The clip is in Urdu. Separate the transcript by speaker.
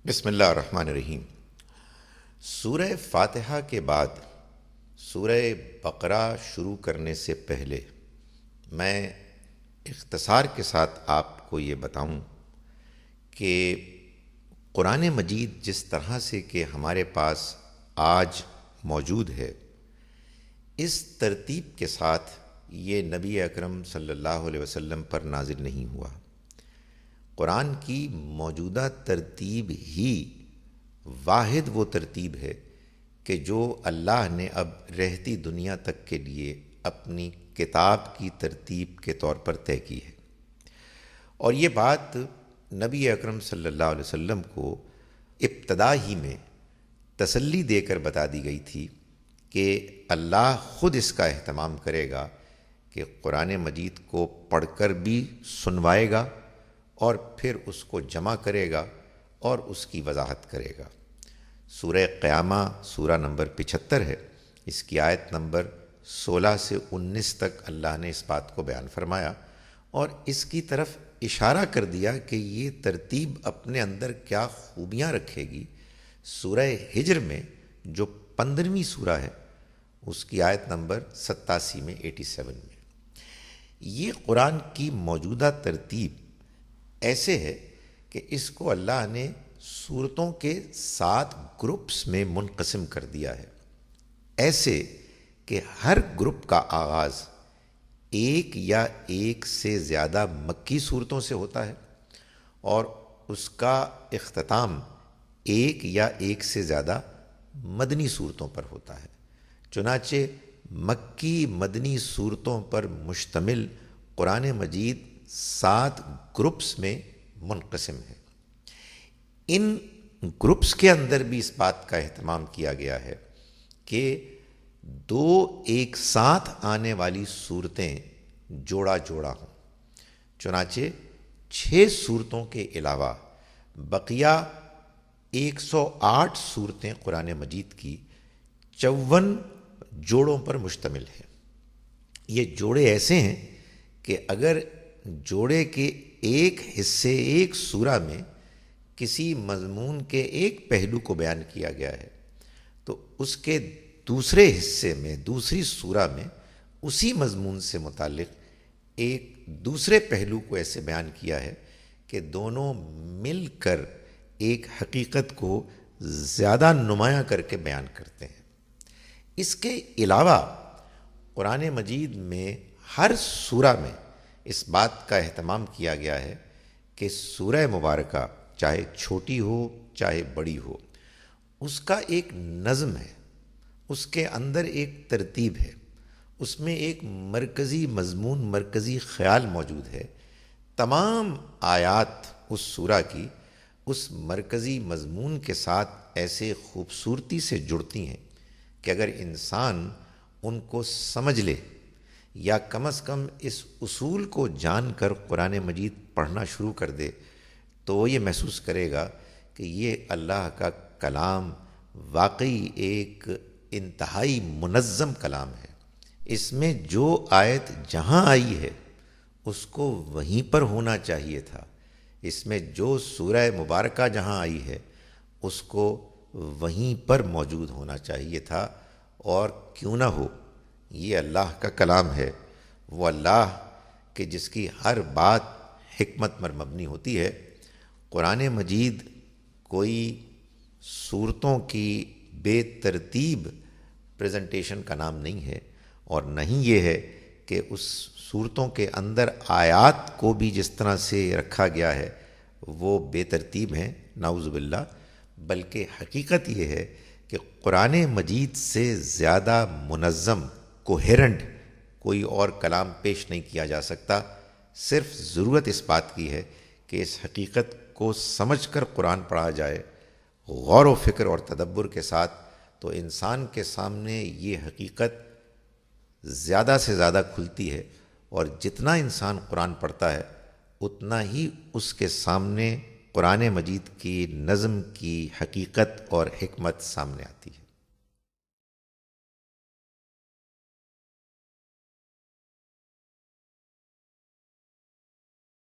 Speaker 1: بسم اللہ الرحمن الرحیم۔ سورہ فاتحہ کے بعد سورہ بقرہ شروع کرنے سے پہلے میں اختصار کے ساتھ آپ کو یہ بتاؤں کہ قرآن مجید جس طرح سے کہ ہمارے پاس آج موجود ہے، اس ترتیب کے ساتھ یہ نبی اکرم صلی اللہ علیہ وسلم پر نازل نہیں ہوا۔ قرآن کی موجودہ ترتیب ہی واحد وہ ترتیب ہے کہ جو اللہ نے اب رہتی دنیا تک کے لیے اپنی کتاب کی ترتیب کے طور پر طے کی ہے۔ اور یہ بات نبی اکرم صلی اللہ علیہ وسلم کو ابتدا ہی میں تسلی دے کر بتا دی گئی تھی کہ اللہ خود اس کا اہتمام کرے گا کہ قرآن مجید کو پڑھ کر بھی سنوائے گا اور پھر اس کو جمع کرے گا اور اس کی وضاحت کرے گا۔ سورہ قیامہ سورہ نمبر 75 ہے، اس کی آیت نمبر 16 سے 19 تک اللہ نے اس بات کو بیان فرمایا اور اس کی طرف اشارہ کر دیا کہ یہ ترتیب اپنے اندر کیا خوبیاں رکھے گی۔ سورہ ہجر میں جو 15ویں سورہ ہے، اس کی آیت نمبر 87 میں 87 میں یہ قرآن کی موجودہ ترتیب ایسے ہے کہ اس کو اللہ نے سورتوں کے 7 گروپس میں منقسم کر دیا ہے، ایسے کہ ہر گروپ کا آغاز ایک یا ایک سے زیادہ مکی صورتوں سے ہوتا ہے اور اس کا اختتام ایک یا ایک سے زیادہ مدنی صورتوں پر ہوتا ہے۔ چنانچہ مکی مدنی صورتوں پر مشتمل قرآن مجید 7 گروپس میں منقسم ہے۔ ان گروپس کے اندر بھی اس بات کا اہتمام کیا گیا ہے کہ 2 ایک ساتھ آنے والی صورتیں جوڑا جوڑا ہوں۔ چنانچہ 6 صورتوں کے علاوہ بقیہ 108 صورتیں قرآن مجید کی 54 جوڑوں پر مشتمل ہیں۔ یہ جوڑے ایسے ہیں کہ اگر جوڑے کے ایک حصے ایک سورہ میں کسی مضمون کے ایک پہلو کو بیان کیا گیا ہے تو اس کے دوسرے حصے میں دوسری سورہ میں اسی مضمون سے متعلق ایک دوسرے پہلو کو ایسے بیان کیا ہے کہ دونوں مل کر ایک حقیقت کو زیادہ نمایاں کر کے بیان کرتے ہیں۔ اس کے علاوہ قرآن مجید میں ہر سورہ میں اس بات کا اہتمام کیا گیا ہے کہ سورہ مبارکہ چاہے چھوٹی ہو چاہے بڑی ہو، اس کا ایک نظم ہے، اس کے اندر ایک ترتیب ہے، اس میں ایک مرکزی مضمون مرکزی خیال موجود ہے۔ تمام آیات اس سورہ کی اس مرکزی مضمون کے ساتھ ایسے خوبصورتی سے جڑتی ہیں کہ اگر انسان ان کو سمجھ لے یا کم از کم اس اصول کو جان کر قرآن مجید پڑھنا شروع کر دے تو وہ یہ محسوس کرے گا کہ یہ اللہ کا کلام واقعی ایک انتہائی منظم کلام ہے۔ اس میں جو آیت جہاں آئی ہے اس کو وہیں پر ہونا چاہیے تھا، اس میں جو سورہ مبارکہ جہاں آئی ہے اس کو وہیں پر موجود ہونا چاہیے تھا، اور کیوں نہ ہو، یہ اللہ کا کلام ہے، وہ اللہ کہ جس کی ہر بات حکمت پر مبنی ہوتی ہے۔ قرآن مجید کوئی صورتوں کی بے ترتیب پریزنٹیشن کا نام نہیں ہے، اور نہیں یہ ہے کہ اس صورتوں کے اندر آیات کو بھی جس طرح سے رکھا گیا ہے وہ بے ترتیب ہیں، نعوذ باللہ، بلکہ حقیقت یہ ہے کہ قرآن مجید سے زیادہ منظم کوہیرنٹ کوئی اور کلام پیش نہیں کیا جا سکتا۔ صرف ضرورت اس بات کی ہے کہ اس حقیقت کو سمجھ کر قرآن پڑھا جائے غور و فکر اور تدبر کے ساتھ، تو انسان کے سامنے یہ حقیقت زیادہ سے زیادہ کھلتی ہے، اور جتنا انسان قرآن پڑھتا ہے اتنا ہی اس کے سامنے قرآن مجید کی نظم کی حقیقت اور حکمت سامنے آتی ہے۔